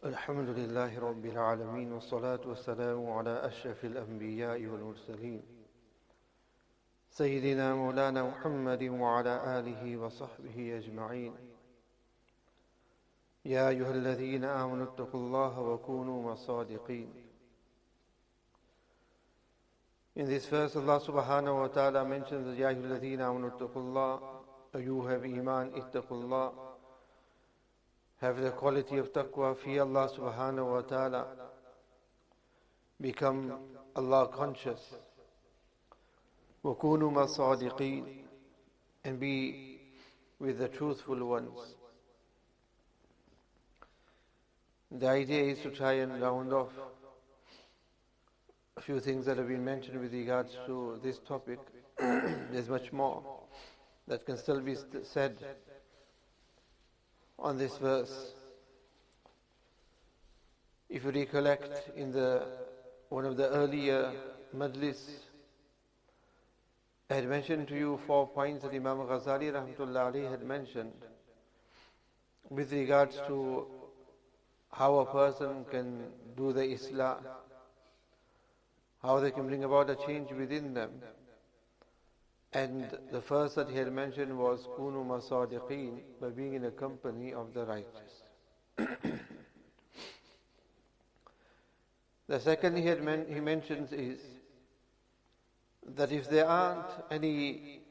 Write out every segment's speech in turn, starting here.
الحمد لله رب العالمين والصلاة والسلام على أشرف الأنبياء والمرسلين سيدنا مولانا محمد وعلى آله وصحبه أجمعين يا أيها الذين آمنوا اتقوا الله وكونوا مع الصادقين. In this verse Allah subhanahu wa ta'ala mentions يا أيها الذين آمنوا اتقوا الله, you have iman, اتقوا الله, have the quality of taqwa, fear Allah subhanahu wa ta'ala, become Allah conscious, وَكُونُوا مَا الصَّادِقِينَ, and be with the truthful ones. The idea is to try and round off a few things that have been mentioned with regards to this topic. There's much more that can still be said on this verse. If you recollect, in one of the earlier Majlis, I had mentioned to you 4 points that Imam Ghazali rahmatullah alayhi had mentioned with regards to how a person can do the islah, how they can bring about a change within them. And the first that he had mentioned was Kunu Masadiqeen, by being in a company of the righteous. The second he mentions is that if there aren't any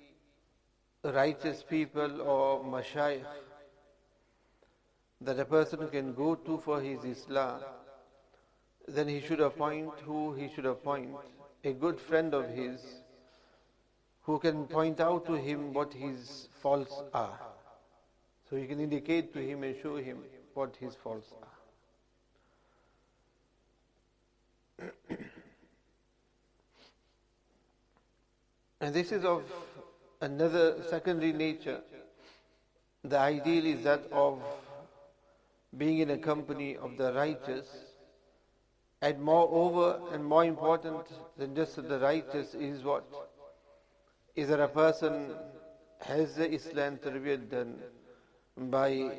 righteous people or mashayikh that a person can go to for his islah, then he should appoint a good friend of his who can point out to him what his faults are. So he can indicate to him and show him what his faults are. And this is of another secondary nature. The ideal is that of being in a company of the righteous, and moreover and more important than just the righteous is what? Is that a person has the Islam Tarbiyah done by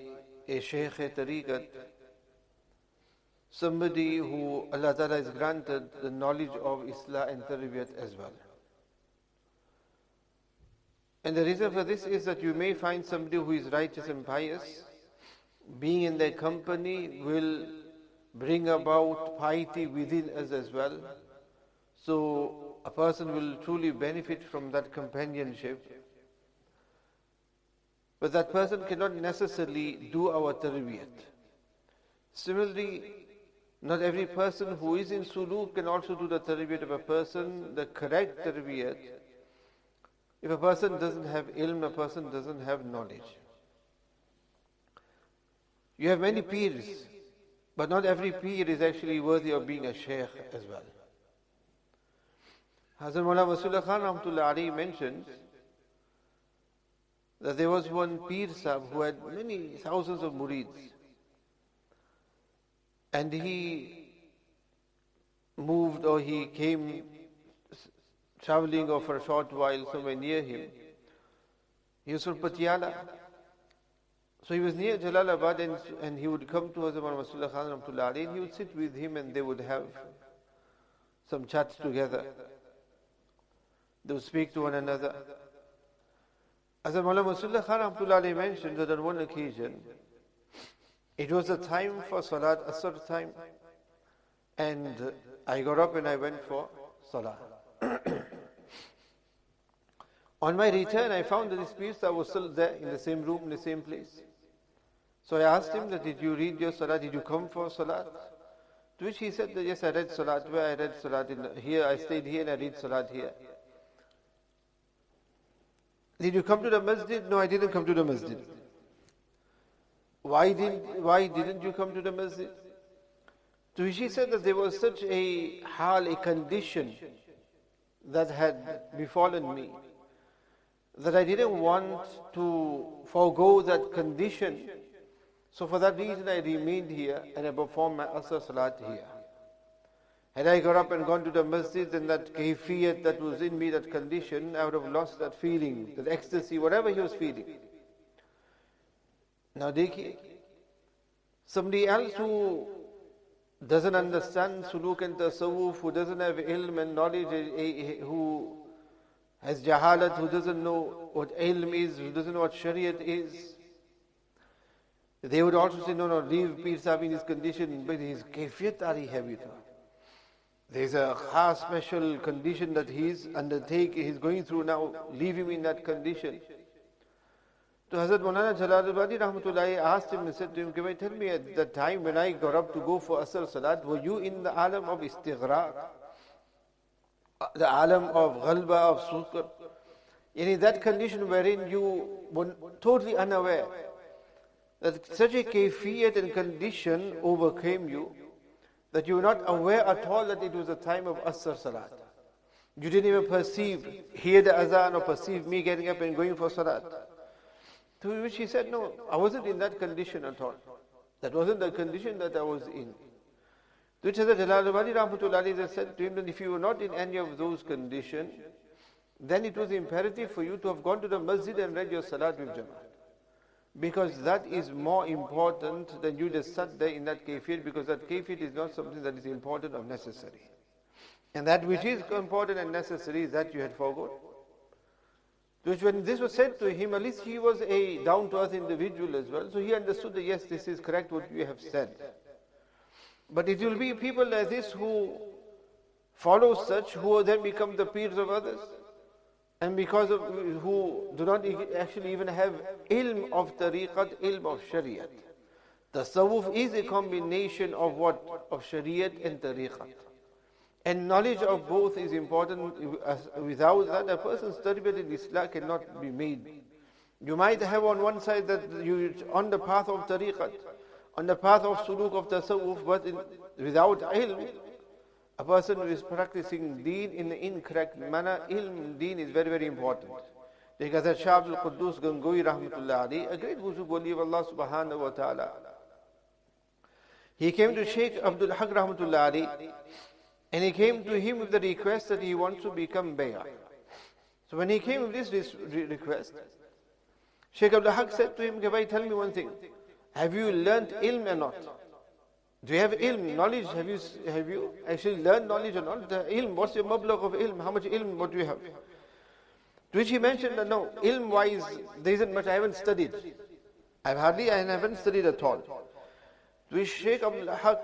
a Shaykh Tariqat, somebody who Allah Ta'ala has granted the knowledge of Islam and Tarbiyat as well. And the reason for this is that you may find somebody who is righteous and pious, being in their company will bring about piety within us as well. So a person will truly benefit from that companionship. But that person cannot necessarily do our tarbiyat. Similarly, not every person who is in suluk can also do the tarbiyat of a person, the correct tarbiyat. If a person doesn't have ilm, a person doesn't have knowledge. You have many peers, but not every peer is actually worthy of being a shaykh as well. Hazrat Maulana Rasulullah Khan rahmatullah alayhi mentioned that there was one Peer Sahib who had many thousands of murids, and he moved, or he came traveling or for a short while somewhere near him. He was from Patiala, so he was near Jalalabad, and he would come to Hazrat Maulana Rasulullah Khan rahmatullah alayhi, and he would sit with him and they would have some chats together. They would speak to one another. As Maulana Rasulullah Khan rahmatullah alayhi mentioned that on one occasion, it was the time for Salat, Asr time, and I got up and I went for Salah. On my return, I found that this priest was still there in the same room, in the same place. So I asked him that, did you read your Salah? Did you come for Salat? To which he said that, yes, I read Salat. Where I read Salat? Here, I stayed here and I read Salat here. Did you come to the masjid? No, I didn't come to the masjid. Why didn't you come to the masjid? To which he said that there was such a hal, a condition that had befallen me, that I didn't want to forego that condition. So for that reason I remained here and I performed my Asr Salat here. Had I got up and gone to the masjid, then that kayfiyat that was in me, that condition, I would have lost that feeling, that ecstasy, whatever he was feeling. Now dekhiye, somebody else who doesn't understand suluk and tasawwuf, who doesn't have ilm and knowledge, who has jahalat, who doesn't know what ilm is, who doesn't know what shariat is, they would also say, no, leave Pir Sahib in his condition, but his kayfiyat ari hai with her. There's a khas special condition that he's going through now, leave him in that condition. So Hazrat Maulana Jalaluddin Rahmatullahi asked him and said to him, tell me at the time when I got up to go for Asr Salat, were you in the alam of istighraq, the alam of ghalba, of struc? In that condition wherein you were totally unaware that such a kayfiyat and condition overcame you, that you were not aware at all that it was a time of Asr Salat. You didn't even hear the azan or perceive me getting up and going for Salat. To which he said, no, I wasn't in that condition at all. That wasn't the condition that I was in. To which Hazrat Jalaluddin Rahmatullahi said to him that if you were not in any of those conditions, then it was imperative for you to have gone to the masjid and read your Salat with Jama'at. Because that is more important than you just sat there in that kayfiyat, because that kayfiyat is not something that is important or necessary. And that which is important and necessary is that you had forgot. Which when this was said to him, at least he was a down-to-earth individual as well, so he understood that yes, this is correct what you have said. But it will be people like this who follow such, who then become the peers of others, and because of who do not actually even have ilm of tariqat, ilm of shariat. Tasawwuf is a combination of what? Of shariat and tariqat. And knowledge of both is important. Without that, a person's tarbiyah in Islam cannot be made. You might have on one side that you on the path of tariqat, on the path of suluk of tasawwuf, but without ilm, a person who is practicing deen in the incorrect manner, ilm deen is very, very important. Like Hazrat Shah Abdul Quddus Gangohi Rahmatullah Ali, a great Wuzu Wali of Allah Subhanahu wa Ta'ala. He came to Sheikh Abdul Haq Rahmatullah Ali, and he came to him with the request that he wants to become bay'ah. So when he came with this request, Sheikh Abdul Haq said to him, "Bhai, tell me one thing. Have you learnt ilm or not? Do you have ilm, knowledge? Have you actually learned knowledge or not? The ilm, what's your mablagh of ilm? How much ilm, what do you have?" To which he mentioned that no, ilm wise, there isn't much, I haven't studied. I haven't studied at all. To which Sheikh Abdul Haq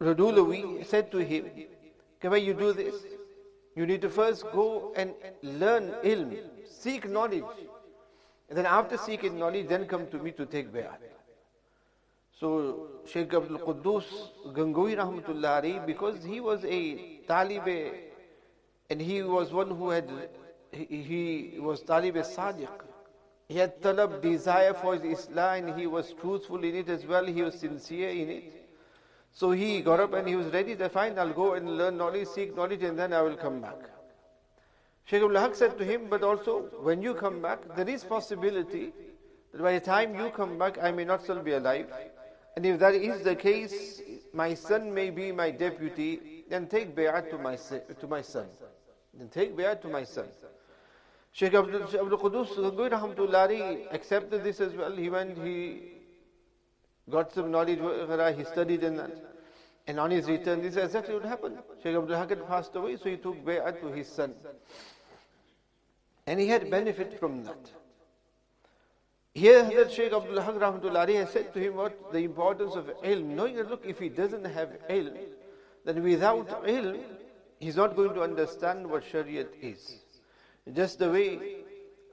Radulawi said to him, "Why you do this? You need to first go and learn ilm, seek knowledge. And then after seeking knowledge, then come to me to take bay'at." So Sheikh Abdul Quddus Gangohi Rahmatullah Alayhi, because he was a talibe, and he was one who he was talibe sadiq. He had talab, desire for his Islam, and he was truthful in it as well, he was sincere in it. So he got up and he was ready to fine, I'll go and learn knowledge, seek knowledge, and then I will come back. Sheikh Abdul Haq said to him, but also when you come back, there is possibility that by the time you come back, I may not still be alive. And if that is the case, my son may be my deputy, then take bay'at to my son. Then take bay'at to my son. Sheikh Abdul Quddus Rahmatullahi accepted this as well. He went, he got some knowledge, he studied in that. And on his return, this is exactly what happened. Sheikh Abdul Haq had passed away, so he took bay'at to his son. And he had benefit from that. Here that Sheikh Abdul Haq Rahmatullahi has said to him what the importance of ilm, knowing that look, if he doesn't have ilm, then without ilm, he's not going to understand what Shariat is. Just the way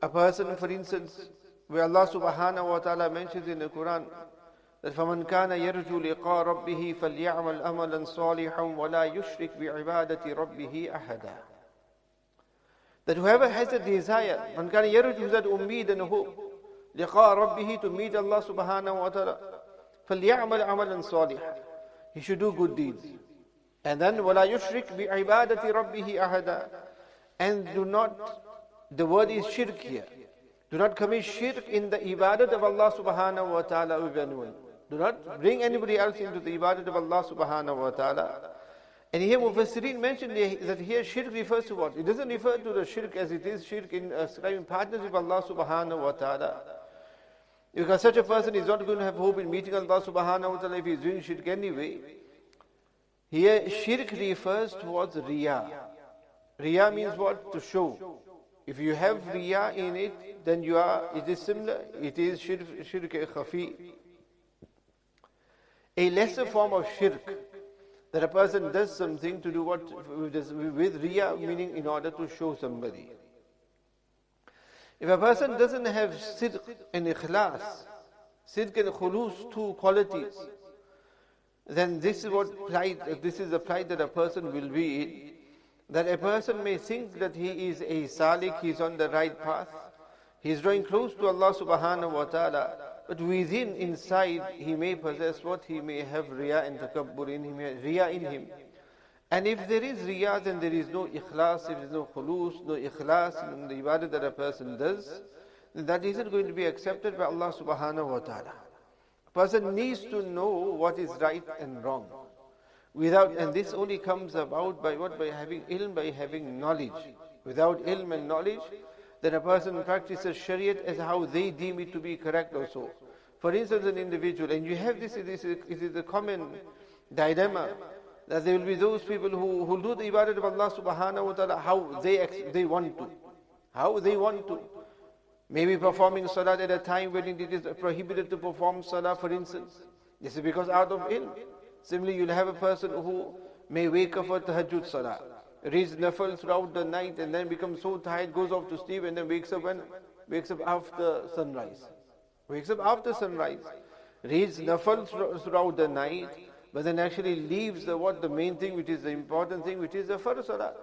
a person, for instance, where Allah Subhanahu wa Ta'ala mentions in the Quran that فَمَنْ كَانَ يَرْجُو لِقَاءَ رَبِّهِ فَلْيَعْمَلْ أَمَلًا صَالِحًا وَلَا يُشْرِكْ بِعِبَادَةِ رَبِّهِ أَحَدًا. That whoever has a desire, مَنْ كَانَ يَرْجُو that umeed and hope, لِقَاءَ رَبِّهِ to meet Allah Subhanahu wa Ta'ala, فَلْيَعْمَلْ أَمَلًا صَالِحًا. He should do good deeds. And then وَلَا يُشْرِكْ بِعِبَادَةِ رَبِّهِ أَحَدًا. And do not, the word is shirk here. Do not commit shirk in the ibadat of Allah Subhanahu wa Ta'ala with anyone. Do not bring anybody else into the ibadat of Allah Subhanahu wa Ta'ala. And here Mufassirin mentioned that here shirk refers to what? It doesn't refer to the shirk as it is shirk in ascribing partners with Allah Subhanahu wa Ta'ala. Because such a person is not going to have hope in meeting Allah subhanahu wa ta'ala if he is doing shirk anyway. Here, shirk refers towards riya. Riya means what? To show. If you have riya in it, then it is similar. It is shirk khafi. A lesser form of shirk, that a person does something to do what? With riya, meaning in order to show somebody. If a person doesn't have sidq and ikhlas, sidq and khulus, two qualities, then this is the plight that a person will be in. That a person may think that he is a salik, he is on the right path, he is drawing close to Allah subhanahu wa ta'ala, but within, inside, he may possess what? He may have riya and takabbur in him, riya in him. And if there is riya, then there is no ikhlas, if there is no khulus, no ikhlas in the ibadah that a person does, then that isn't going to be accepted by Allah subhanahu wa ta'ala. A person needs to know what is right and wrong. And this only comes about by what? By having ilm, by having knowledge. Without ilm and knowledge, then a person practices shariat as how they deem it to be correct also. For instance, an individual, and you have this is a common dilemma, that there will be those people who do the ibadah of Allah subhanahu wa ta'ala how they want to. How they want to. Maybe performing salat at a time when it is prohibited to perform salah, for instance. This is because out of ilm. Similarly, you'll have a person who may wake up for tahajjud salah, reads nafal throughout the night and then becomes so tired, goes off to sleep and then wakes up after sunrise. Wakes up after sunrise, reads nafal throughout the night, but then actually leaves the main thing, which is the important thing, which is the farz salah.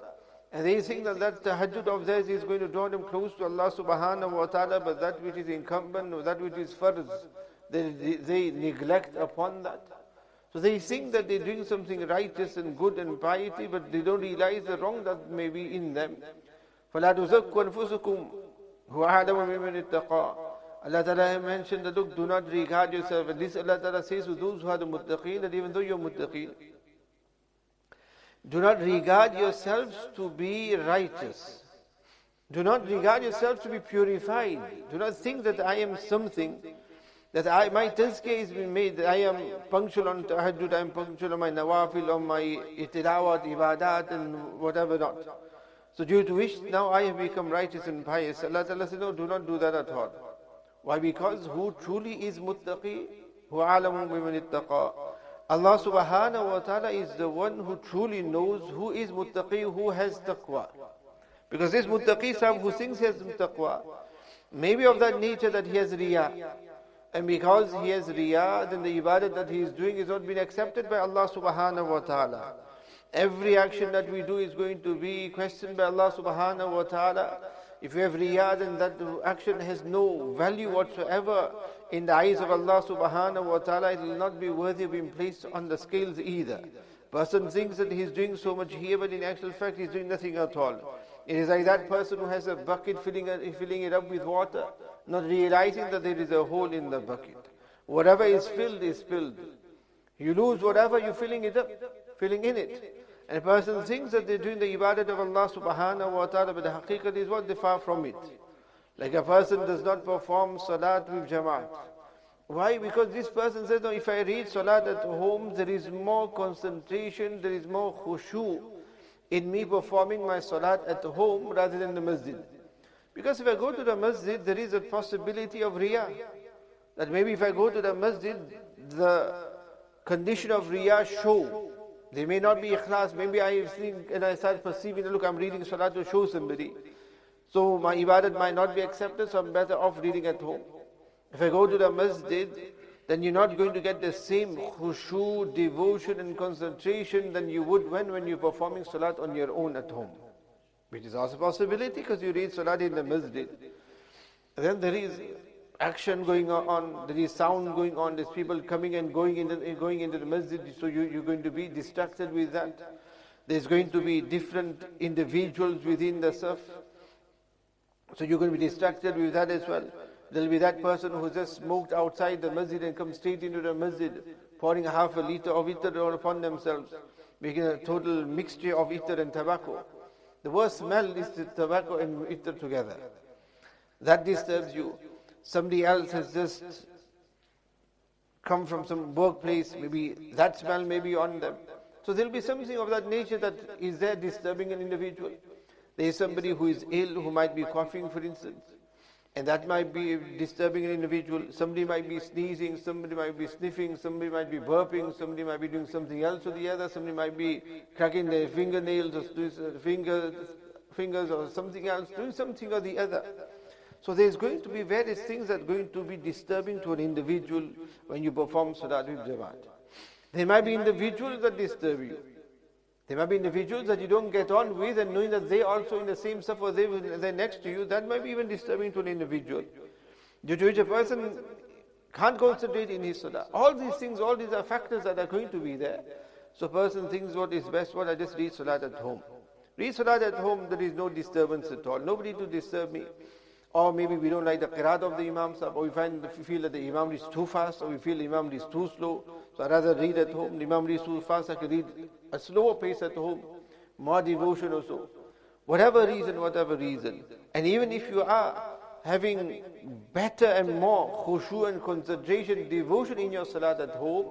And they think that tahajjud of theirs is going to draw them close to Allah subhanahu wa ta'ala, but that which is incumbent, or that which is farz, they neglect upon that. So they think that they're doing something righteous and good and piety, but they don't realize the wrong that may be in them. فَلَا تُزَكُّ أَنفُسُكُمْ هُوَ أَعْلَمُ بِمَنِ اتَّقَى. Allah Ta'ala mentioned that, look, do not regard yourself. And this Allah Ta'ala says to those who are the muttaqeen, that even though you're muttaqeen, do not regard yourselves to be righteous. Do not regard yourselves to be purified. Do not think that I am something, that my tazkiyah has been made, that I am punctual on tahajjud, I am punctual on my nawafil, on my tilawat, ibadat and whatever not. So due to which now I have become righteous and pious. Allah Ta'ala said, no, do not do that at all. Why? Because who truly is muttaqi, who alamu biman ittaqa. Allah subhanahu wa ta'ala is the one who truly knows who is muttaqi, who has taqwa. Because this muttaqi sahib who thinks he has taqwa, maybe of that nature that he has riya. And because he has riya, then the ibadah that he is doing is not being accepted by Allah subhanahu wa ta'ala. Every action that we do is going to be questioned by Allah subhanahu wa ta'ala. If you have riya, then that action has no value whatsoever in the eyes of Allah subhanahu wa ta'ala. It will not be worthy of being placed on the scales either. Person thinks that he is doing so much here, but in actual fact he is doing nothing at all. It is like that person who has a bucket filling it up with water, not realizing that there is a hole in the bucket. Whatever is filled is filled. You lose whatever you're filling in it. And a person thinks that they're doing the ibadat of Allah subhanahu wa ta'ala, but the haqiqat is what? They're far from it. Like a person does not perform salat with jamaat. Why? Because this person says, no, if I read salat at home, there is more concentration, there is more khushu in me performing my salat at home rather than the masjid. Because if I go to the masjid, there is a possibility of riya. That maybe if I go to the masjid, the condition of riya show. There may not be ikhlas. Maybe I think and I start perceiving, look, I'm reading salat to show somebody. So my ibadat might not be accepted, so I'm better off reading at home. If I go to the masjid, then you're not going to get the same khushu, devotion and concentration than you would when you're performing salat on your own at home. Which is also a possibility because you read salat in the masjid. Then there is action going on, there is sound going on, there's people coming and going into the masjid, so you're going to be distracted with that. There's going to be different individuals within the saf, so you're going to be distracted with that as well. There'll be that person who just smoked outside the masjid and comes straight into the masjid, pouring half a liter of iter upon themselves, making a total mixture of iter and tobacco. The worst smell is the tobacco and iter together. That disturbs you. Somebody else has just come from some workplace, maybe that smell may be on them. So there will be something of that nature that is there disturbing an individual. There is somebody who is ill, who might be coughing, for instance, and that might be disturbing an individual. Somebody might be sneezing, somebody might be sniffing, somebody might be burping, somebody might be doing something else or the other, somebody might be cracking their fingernails or fingers or something else, doing something or the other. So there's going to be various things that are going to be disturbing to an individual when you perform Salat with Jamaat. There might be individuals that disturb you. There might be individuals that you don't get on with, and knowing that they also in the same saf or they're next to you, that might be even disturbing to an individual. Due to which a person can't concentrate in his Salah. All these things, all these are factors that are going to be there. So a person thinks what is best, I just read Salat at home. Read Salat at home, there is no disturbance at all. Nobody to disturb me. Or maybe we don't like the qiraat of the Imam Sahib, or we feel that the Imam is too fast, or we feel the Imam is too slow. So I rather read at home. The Imam is too fast, I can read a slower pace at home, more devotion or so. Whatever reason. And even if you are having better and more khushu and concentration, devotion in your salat at home,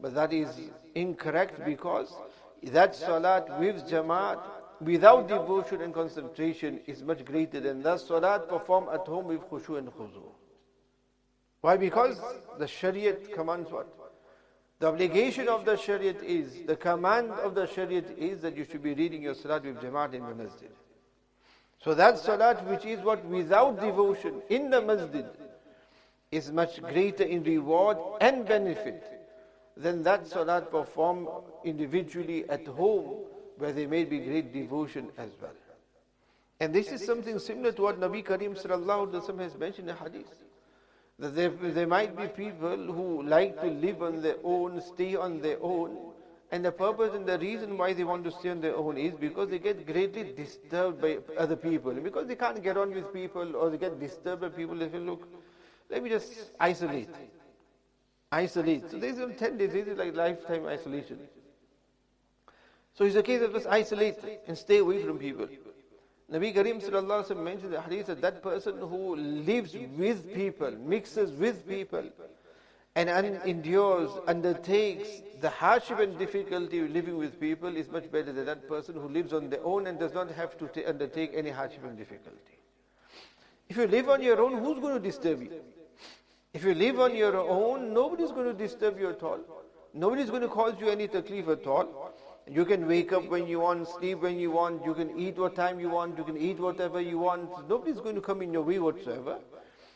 but that is incorrect, because that salat with jamaat, without devotion and concentration, is much greater than that salat performed at home with khushu and khuzu. Why? Because the Shariat commands what? The obligation of the Shariat is, the command of the Shariat is that you should be reading your salat with jamaat in the masjid. So that salat which is what without devotion in the masjid is much greater in reward and benefit than that salat performed individually at home, where there may be great devotion as well. And this is something similar to what Nabi Karim sallallahu alaihi wasallam has mentioned in hadith. That there might be people who like to live on their own, stay on their own, and the purpose and the reason why they want to stay on their own is because they get greatly disturbed by other people. And because they can't get on with people, or they get disturbed by people, they feel, look, let me just isolate. So there's some 10 days, this is like lifetime isolation. So it's a case of just isolate and stay away from people. Nabi Karim sallallahu alaihi wasallam mentioned in the hadith that that person who lives with people, mixes with people, and endures, undertakes the hardship and difficulty of living with people is much better than that person who lives on their own and does not have to undertake any hardship and difficulty. If you live on your own, who's going to disturb you? If you live on your own, nobody's going to disturb you at all. Nobody's going to cause you any taklif at all. You can wake up when you want, sleep when you want, you can eat what time you want, you can eat whatever you want. Nobody's going to come in your way whatsoever.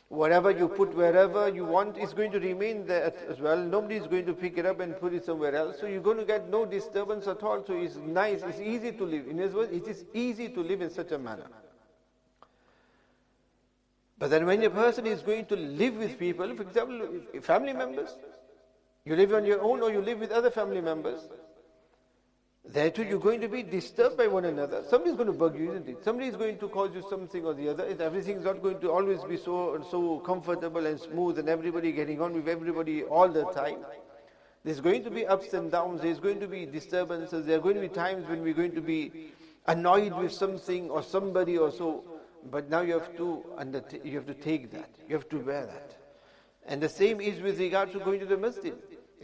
Whatever you put wherever you want is going to remain there as well. Nobody is going to pick it up and put it somewhere else. So you're going to get no disturbance at all. So it's nice, it's easy to live. In other words, it is easy to live in such a manner. But then when a person is going to live with people, for example, family members, you live on your own or you live with other family members, there too you're going to be disturbed by one another. Somebody is going to bug you, isn't it? Somebody is going to cause you something or the other. Everything is not going to always be so comfortable and smooth and everybody getting on with everybody all the time. There's going to be ups and downs, there's going to be disturbances, there are going to be times when we're going to be annoyed with something or somebody or so. But now you have to take that, you have to bear that. And the same is with regard to going to the masjid.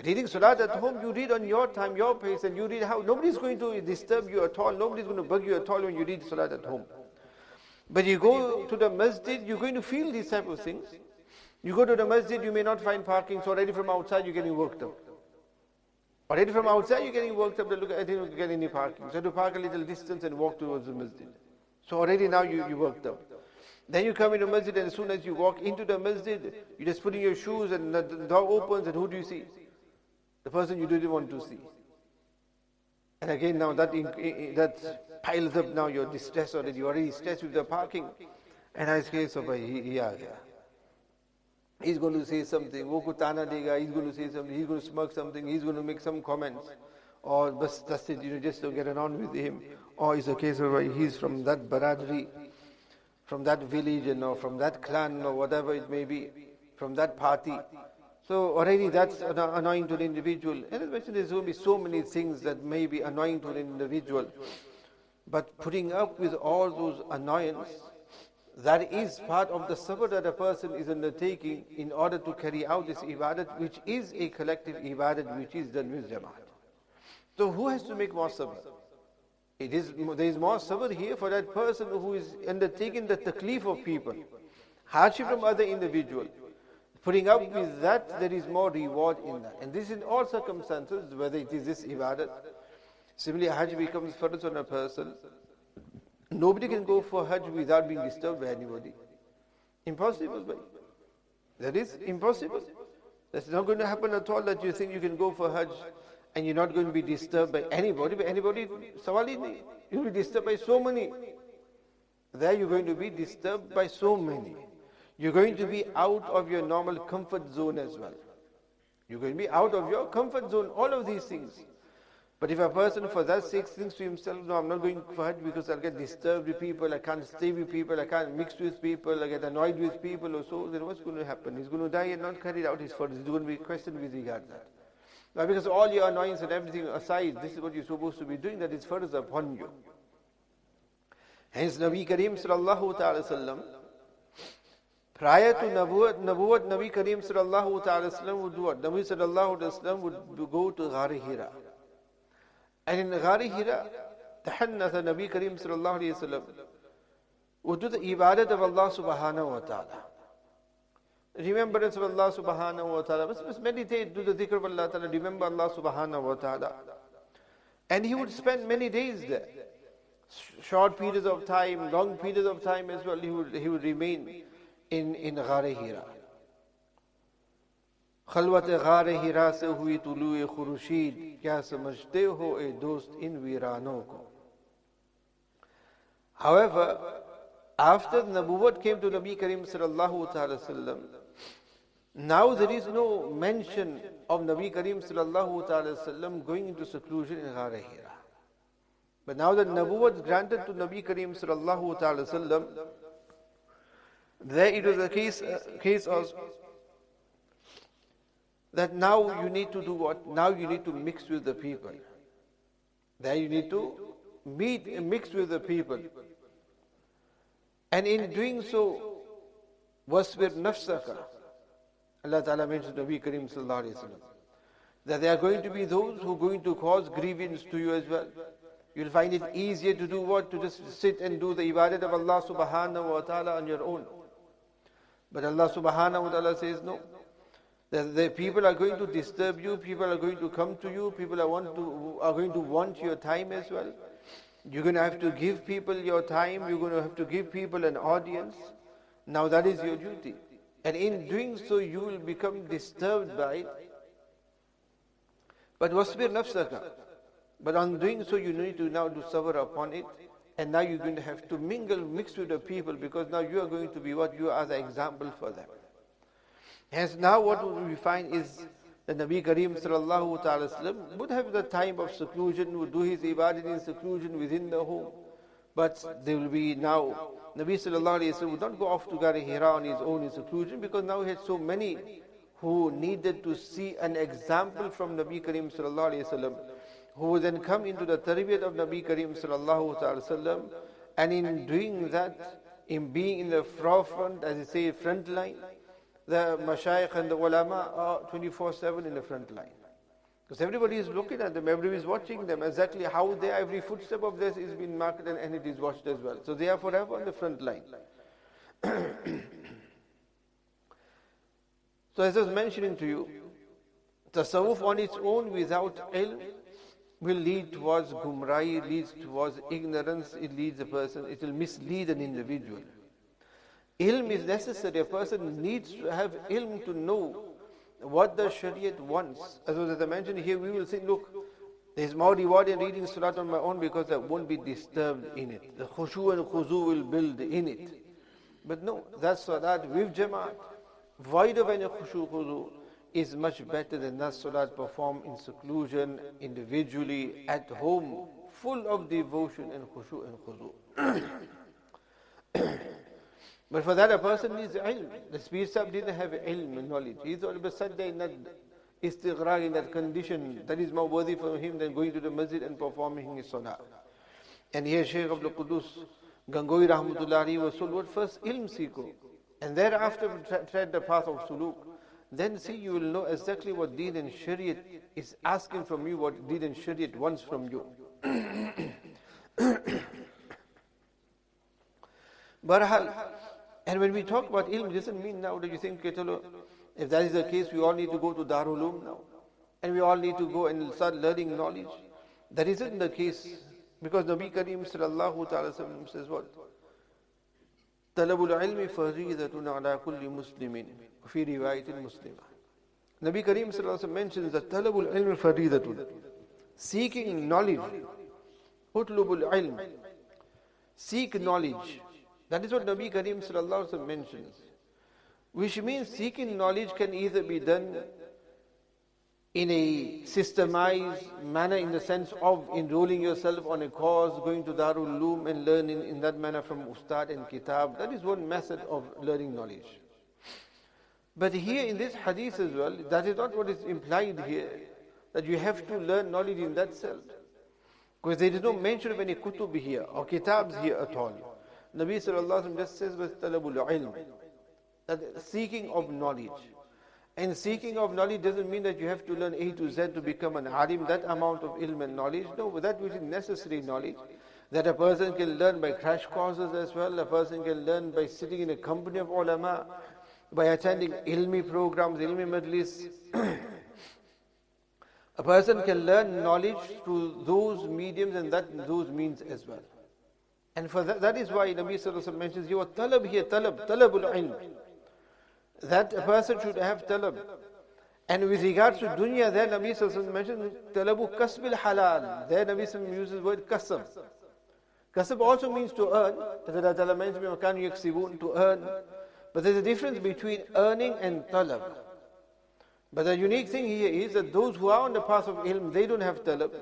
Reading salat at home, you read on your time, your pace, and you read how. Nobody's going to disturb you at all, nobody's going to bug you at all when you read salat at home. But you go to the masjid, you're going to feel these type of things. You go to the masjid, you may not find parking, so already from outside you're getting worked up. Already from outside you're getting worked up, look, I didn't get any parking. So to park a little distance and walk towards the masjid. So already now you worked up. Then you come into masjid, and as soon as you walk into the masjid, you just put in your shoes and the door opens, and who do you see? The person you didn't want to see. And again now that piles up now your distress already. You're already stressed with the parking. And I say, so he's going to say something, he's going to say something, he's going to smirk something, he's going to make some comments. Or that's it, just to get on with him. Or it's a case of he's from that baradri, from that village, or from that clan, or whatever it may be, from that party. So already that's annoying to the individual. And as mentioned, there's going to be so many things that may be annoying to the individual. But putting up with all those annoyance, that is part of the sabr that a person is undertaking in order to carry out this ibadat, which is a collective ibadat, which is done with Jamaat. So who has to make more sabr? There is more sabr here for that person who is undertaking the taklif of people, hardship from other individuals. Putting up with that, there is more reward in that. And this in all circumstances, whether it is this ibadat. Similarly, Hajj becomes farz on a person. Nobody can go for Hajj without being disturbed by anybody. Impossible, bhai. That is impossible. That's not going to happen at all, that you think you can go for Hajj and you're not going to be disturbed by anybody. Sawal hi nahi. You'll be disturbed by so many. There you're going to be disturbed by so many. You're going to be out of your normal comfort zone as well. You're going to be out of your comfort zone, all of these things. But if a person for that sake thinks to himself, no, I'm not going for Hajj because I'll get disturbed with people, I can't stay with people, I can't mix with people, I get annoyed with people or so, then what's going to happen? He's going to die and not carry out his fard. He's going to be questioned with regard to that. Now, because all your annoyance and everything aside, this is what you're supposed to be doing, that is fard upon you. Hence, Nabi Kareem sallallahu ta'ala sallam, prior to Nabuwat, Nabi Kareem sallallahu ta'ala sallam would do what? Nabi sallallahu ta'ala sallam would go to Ghar Hira. And in Ghar Hira, tahannatha Nabi Kareem sallallahu alayhi wa sallam would do the ibadat of Allah subhanahu wa ta'ala. Remembrance of Allah subhanahu wa ta'ala. Just meditate, do the dhikr of Allah ta'ala, remember Allah subhanahu wa ta'ala. And he would spend many days there. Short periods of time, long periods of time as well, he would remain in Ghar Hira. खलवत गार हिरा से हुई तुलुए खुर्शीद क्या समझते हो ए दोस्त इन वीरानों को. However, after Nabuwwat came to Nabi Kareem sallallahu ta'ala sallam, now there is no mention of Nabi Kareem sallallahu ta'ala sallam going into seclusion in Ghar Hira. But now that Nabuwwat is granted to Nabi Kareem sallallahu ta'ala sallam, there it was a case of that now you need to do what? Now you need to mix with the people. There you need to meet and mix with the people. And in doing so, wasbir nafsaka. Allah Ta'ala mentioned to Nabi Kareem sallallahu alayhi wa sallam, that there are going to be those who are going to cause grievance to you as well. You'll find it easier to do what? To just sit and do the ibadat of Allah subhanahu wa ta'ala on your own. But Allah subhanahu wa ta'ala says no. The people are going to disturb you, people are going to come to you, people are going to want your time as well. You're going to have to give people your time, you're going to have to give people an audience. Now that is your duty. And in doing so, you will become disturbed by it. But wasbir nafsaka. But on doing so, you need to now do sabr upon it. And now you're going to have to mix with the people, because now you are going to be what? You are the example for them. Hence now what we find is that Nabi Kareem sallallahu ta'ala sallam would have the time of seclusion, would do his ibadat in seclusion within the home. But there will be now, Nabi sallallahu alayhi wa sallam would not go off to Ghar Hira on his own in seclusion, because now he had so many who needed to see an example from Nabi Kareem sallallahu alayhi wa sallam, who would then come into the Tarbiyah of Nabi Kareem sallallahu ta'ala sallam, and in doing that, in being in the forefront, as they say, front line, the mashayikh and the ulama are 24/7 in the front line. Because everybody is looking at them, everybody is watching them, exactly how every footstep of theirs is being marked and it is watched as well. So they are forever on the front line. So as I was mentioning to you, Tasawwuf on its own without ilm will lead towards gumrahi, leads towards ignorance, it leads a person, it will mislead an individual. Ilm is necessary. A person needs to have ilm to know what the Shariat wants. As I mentioned here, we will say, look, there is more reward in reading Salat on my own because I won't be disturbed in it. The khushu and khuzu will build in it. But no, that Salat with Jamaat, void of any khushu khuzu, is much better than that Salat performed in seclusion, individually, at home, full of devotion and khushu and khuzu. But for that a person needs ilm. The Speed Sahib didn't have ilm and knowledge. He's always sat there in that istighraq, in that condition. That is more worthy for him than going to the masjid and performing his salah. And here Shaykh Abdul Qudus Gangohi Rahmatullahi was told, what first ilm seeko, and thereafter tread the path of suluk. Then see, you will know exactly what Deen and Shariat is asking from you, what Deen and Shariat wants from you. Barhal, and when we talk about ilm, it doesn't mean now that you think, if that is the case, we all need to go to Darul Uloom now, and we all need to go and start learning knowledge. That isn't the case, because Nabi Kareem sallallahu ta'ala says what? Talabul ilmi faridatun ala kulli muslimin, fi riwayatin muslima. Nabi Kareem sallallahu mentions that talabul ilmi faridatun, seeking knowledge, utlubul ilm, seek knowledge. That is what Nabi Kareem sallallahu mentions. Which means seeking knowledge can either be done in a systemized manner, in the sense of enrolling yourself on a course, going to Darul Uloom and learning in that manner from Ustad and Kitab. That is one method of learning knowledge. But here in this hadith as well, that is not what is implied here, that you have to learn knowledge in that self. Because there is no mention of any kutub here or kitabs here at all. Nabi sallallahu alaihi wasallam just says with talabul ilm, that seeking of knowledge. And seeking of knowledge doesn't mean that you have to learn A to Z to become an alim, that amount of ilm and knowledge. No, that which is necessary knowledge, that a person can learn by crash courses as well, a person can learn by sitting in a company of ulama, by attending ilmi programs, ilmi majlis. A person can learn knowledge through those mediums and those means as well. And for that is why Nabi sallallahu alaihi wasallam mentions your talab here, talabul ilm. That a person should have talab. And with regards to dunya, there Nabi sallallahu alaihi wasallam mentions talabu kasbil halal. There Nabi sallallahu alaihi wasallam uses the word kasab. Kasab also means to earn. Allah Ta'ala mentions to earn. But there's a difference between earning and talab. But the unique thing here is that those who are on the path of ilm, they don't have talab.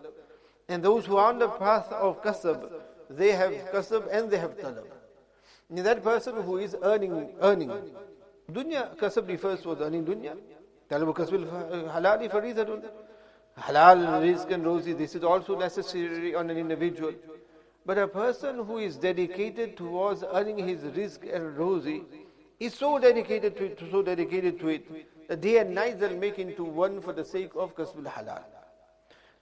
And those who are on the path of kasab, they have kasab and they have talab. And that person who is earning. Dunya, kasab refers to earning dunya. Talabu kasbil halali faridatun. Halal, rizq and rozi, this is also necessary on an individual. But a person who is dedicated towards earning his rizq and rozi is so dedicated to it, that day and night they'll make into one for the sake of kasbil halal.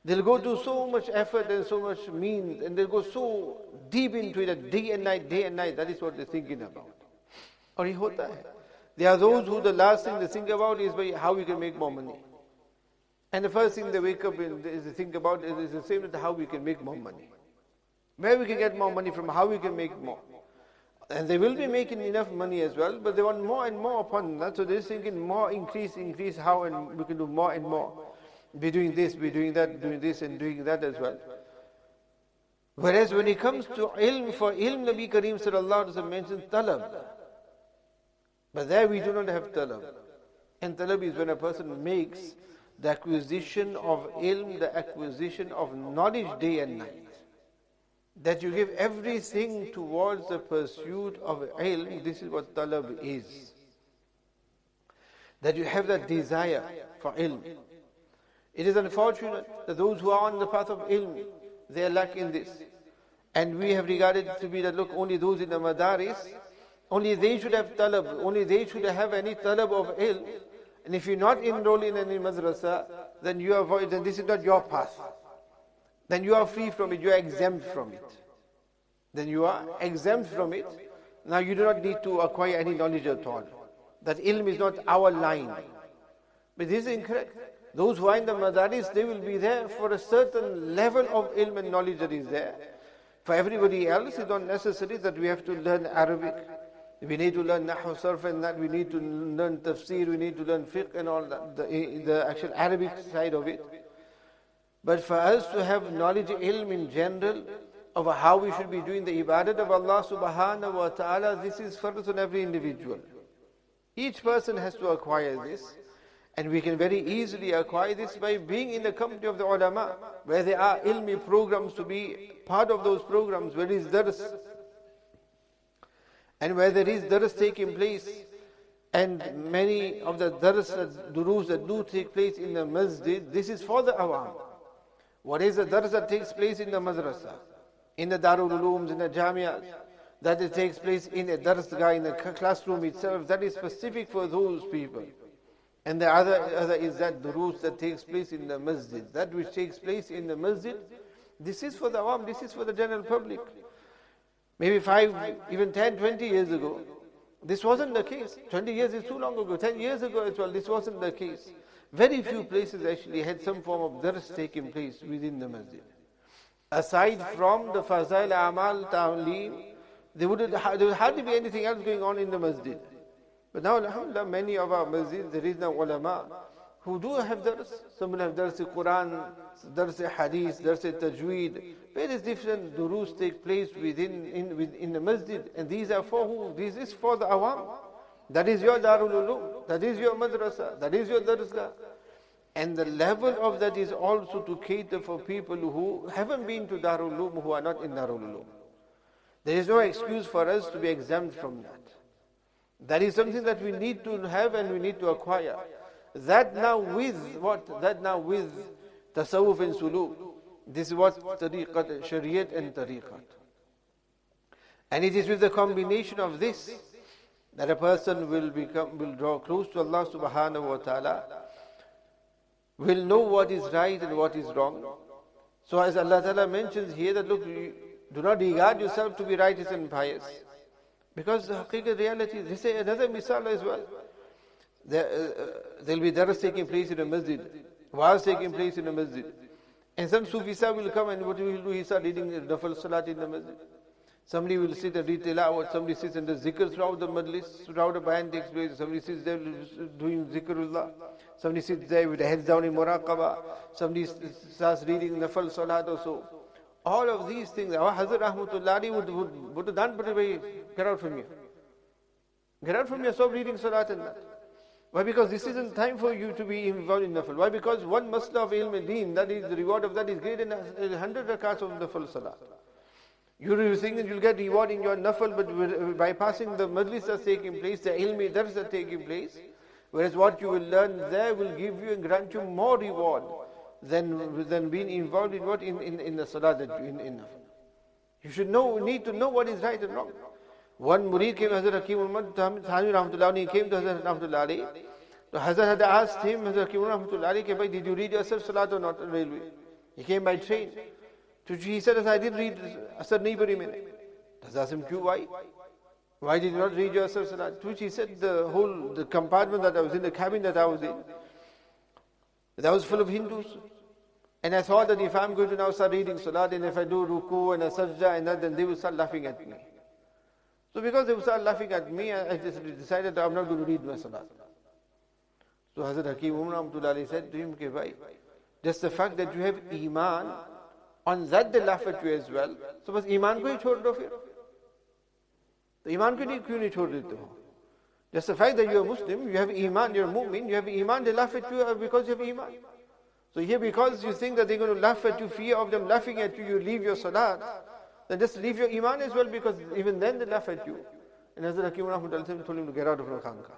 They'll go to so much effort and so much means, and they'll go so deep into it that day and night, that is what they're thinking about. Aur ye hota hai. There are those who the last thing they think about is by how we can make more money. And the first thing they wake up and they think about is the same as how we can make more money. Where we can get more money from, how we can make more. And they will be making enough money as well, but they want more and more upon that. So they're thinking more, increase, how, and we can do more and more. Be doing this, be doing that, doing this and doing that as well. Whereas when it comes to ilm, for ilm Nabi Kareem sallallahu alaihi wasallam mentions talab. But there we do not have talab. And talab is when a person makes the acquisition of ilm, the acquisition of knowledge day and night. That you give everything towards the pursuit of ilm, this is what talab is. That you have that desire for ilm. It is unfortunate that those who are on the path of ilm, they are lacking this. And we have regarded it to be that, look, only those in the madaris, only they should have talab, only they should have any talab of ilm. And if you're not enrolled in any madrasa, then you avoid, then this is not your path. Then you are free from it, you are exempt from it. Then you are exempt from it. Now you do not need to acquire any knowledge at all. That ilm is not our line. But this is incorrect. Those who are in the madaris, they will be there for a certain level of ilm and knowledge that is there. For everybody else, it's not necessary that we have to learn Arabic. We need to learn Nahu, Sarf and that. We need to learn Tafsir, we need to learn Fiqh and all that, the actual Arabic side of it. But for us to have knowledge, ilm in general, of how we should be doing the ibadat of Allah subhanahu wa ta'ala, this is fard on every individual. Each person has to acquire this. And we can very easily acquire this by being in the company of the ulama, where there are ilmi programs, to be part of those programs, where there is dars. And where there is dars taking place, and many of the dars, durus that do take place in the masjid, this is for the awam. What is the dars that takes place in the madrasa, in the Darul Ulooms, in the Jamias? that it takes place in a darsgah, in a classroom itself, that is specific for those people. And the other is that durus that takes place in the masjid. That which takes place in the masjid, this is for the awam, this is for the general public. Maybe 5, even 10, 20 years ago, this wasn't the case. 20 years is too long ago. 10 years ago as well, this wasn't the case. Very few places actually had some form of dars taking place within the masjid. Aside from the fazail, amal, ta'lim, there would hardly be anything else going on in the masjid. But now, alhamdulillah, many of our masjids, there is now ulama who do have dars. Some will have dars Quran, dars hadith, dars tajweed. Various different durus take place in the masjid. And these are for who? This is for the awam. That is your Darul Ulum. That is your madrasa. That is your darsgah. And the level of that is also to cater for people who haven't been to Darul Ulum, who are not in Darul Ulum. There is no excuse for us to be exempt from that. That is something that we need to have and we need to acquire. That now with what? That now with Tasawwuf and Suluk. This is what Tariqat, Shariat and Tariqat. And it is with the combination of this that a person will draw close to Allah subhanahu wa ta'ala, will know what is right and what is wrong. So as Allah ta'ala mentions here that look, do not regard yourself to be righteous and pious. Because the haqiqat reality, they say another misal as well. There will be dars taking place in a masjid, wa'az taking place in a masjid. And some Sufi sahib will come and what he will do, he start reading nafal salat in the masjid. Somebody will sit and read tilawat, somebody sits and does zikr throughout the majlis, throughout the bayan takes place, somebody sits there doing zikrullah, somebody sits there with the heads down in muraqabah, somebody starts reading nafal salat or so. All of these things, our Hazrat Rahmatullahi would have done, but get out from here. Get out from here, stop reading salat and that. Why? Because this isn't time for you to be involved in nafal. Why? Because one masla of ilm and deen, that is the reward of that is greater than 100 rakats of nafal salat. You think that you'll get reward in your nafal, but bypassing the majlis that's taking place, the ilmi dars that taking place, whereas what you will learn there will give you and grant you more reward than being involved in what in the salah that you in nafal. You should need to know what is right and wrong. One murid came to Hazrat Hakim Muhammad Thani Rahmatullah, he came to Hazrat Rahmatullah. So Hazrat had asked him, Hazrat Hakim Rahmatullah, did you read yourself salat or not on railway? He came by train. So he said, I didn't read Asar nahi pari maine. Hazrat asked him, why? Why did you not read your Asar salat? To which he said, the compartment that I was in, the cabin that I was in, that was full of Hindus. And I thought that if I'm going to now start reading salat, and if I do ruku and a sajda and that, then they will start laughing at me. So because they will start laughing at me, I just decided that I'm not going to read my salat. So Hazrat Hakim Rahmatullah said to him, okay, bhai, just the fact that you have iman, on that they laugh at you as well. So bas iman ko hi chhod do fir. To iman ko kyun nahi chhod dete ho? Just the fact that you are Muslim, you have iman, you are mu'min, you have iman, they laugh at you because you have iman. So here because you think that they're going to laugh at you, fear of them laughing at you, you leave your salat, then just leave your iman as well, because even then they laugh at you. And Hazrat Hakim Rahmatullah told him to get out of the khanqa.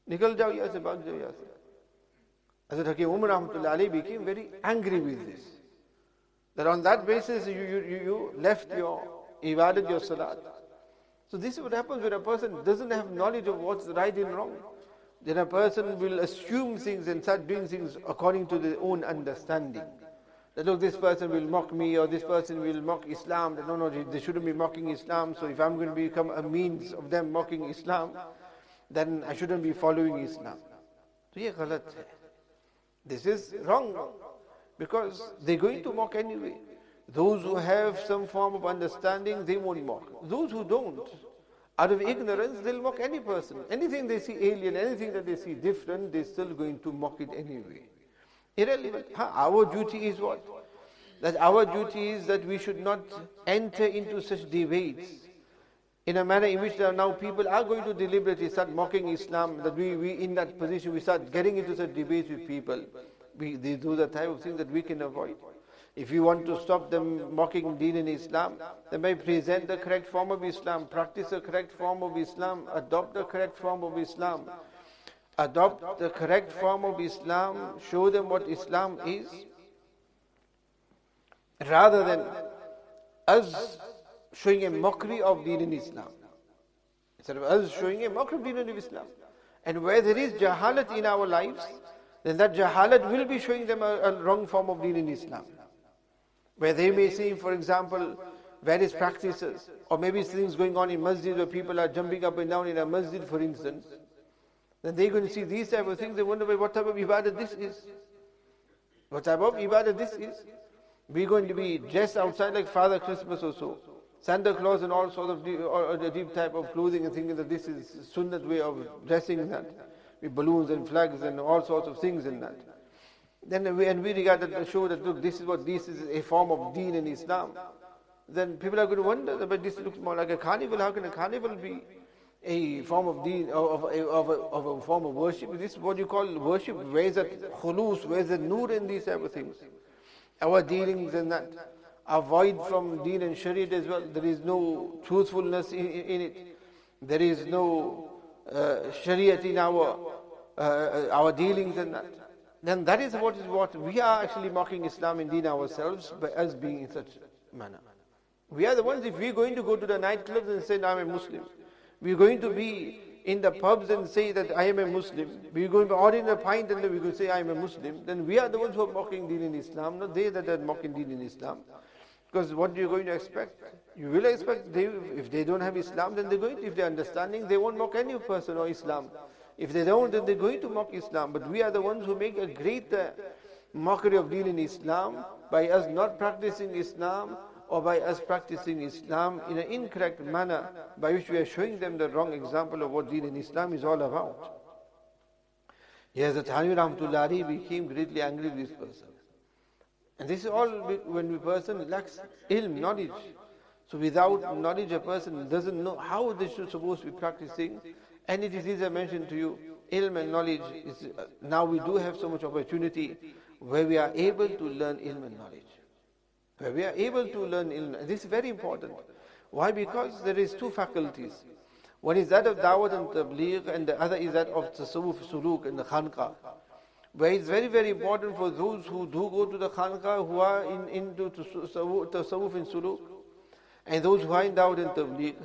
Nikal jao yahan se, bhag jao yahan se. Hazrat Hakim Rahmatullah became very angry with this. That on that basis you left your ibadat, your salat. So this is what happens when a person doesn't have knowledge of what's right and wrong. Then a person will assume things and start doing things according to their own understanding. That look, this person will mock me, or this person will mock Islam. That no, they shouldn't be mocking Islam. So if I'm going to become a means of them mocking Islam, then I shouldn't be following Islam. So ye galat hai. This is wrong. Because they're going to mock anyway. Those who have some form of understanding, they won't mock. Those who don't, out of ignorance, they'll mock any person. Anything they see alien, anything that they see different, they're still going to mock it anyway. Irrelevant. Our duty is what? That our duty is that we should not enter into such debates in a manner in which now people are going to deliberately start mocking Islam, that we in that position, we start getting into such debates with people. These are the type of things that we can avoid. If you want to stop them mocking Deen in Islam, then by present the correct form of Islam, practice the correct form of Islam, adopt the correct form of Islam. Adopt the correct form of Islam, show them what Islam is, rather than us showing a mockery of Deen in Islam. Instead of us showing a mockery of Deen in Islam. And where there is jahalat in our lives, then that jahalat will be showing them a wrong form of Deen in Islam. Where they may see, for example, various practices, or maybe things going on in masjid where people are jumping up and down in a masjid, for instance, then they're going to see these type of things, they wonder what type of ibadah this is. What type of ibadah this is? We're going to be dressed outside like Father Christmas or so. Santa Claus and all sorts of deep type of clothing and thinking that this is sunnat way of dressing that. With balloons and flags and all sorts of things in that. Then we regard that to show that look, this is a form of deen in Islam. Then people are going to wonder, but this looks more like a carnival. How can a carnival be a form of deen, of a form of worship? This is what you call worship. Where is that khulus, where is that nur in these type of things? Our dealings in that are void from deen and shariat as well. There is no truthfulness in it. There is no shariat in our dealings and that. Then that is what we are actually mocking Islam and deen ourselves by us being in such manner. We are the ones, if we're going to go to the nightclubs and say, I'm a Muslim, we're going to be in the pubs and say that I am a Muslim, we're going to order a pint and then we're going to say I am a Muslim, then we are the ones who are mocking deen in Islam, not they that are mocking deen in Islam. Because what you're going to expect? You will expect, if they don't have Islam, then they're going to, if they're understanding, they won't mock any person or Islam. If they don't, then they're going to mock Islam. But we are the ones who make a great mockery of deen in Islam by us not practicing Islam, or by us practicing Islam in an incorrect manner, by which we are showing them the wrong example of what deen in Islam is all about. Yes, the Thanwi Rahmatullahi became greatly angry with this person. And this is all when a person lacks ilm, knowledge. So without knowledge, a person doesn't know how they should supposed to be practicing. And it is, as I mentioned to you, ilm and knowledge is, now we do have so much opportunity where we are able to learn ilm and knowledge. Where we are able to learn ilm. And this is very important. Why? Because there is two faculties. One is that of da'wat and tabligh, and the other is that of tasawwuf, suluk and the khanqa. Where it's very, very important for those who do go to the khanqa, who are into tasawwuf and suluk, and those who are in da'wat and tabligh,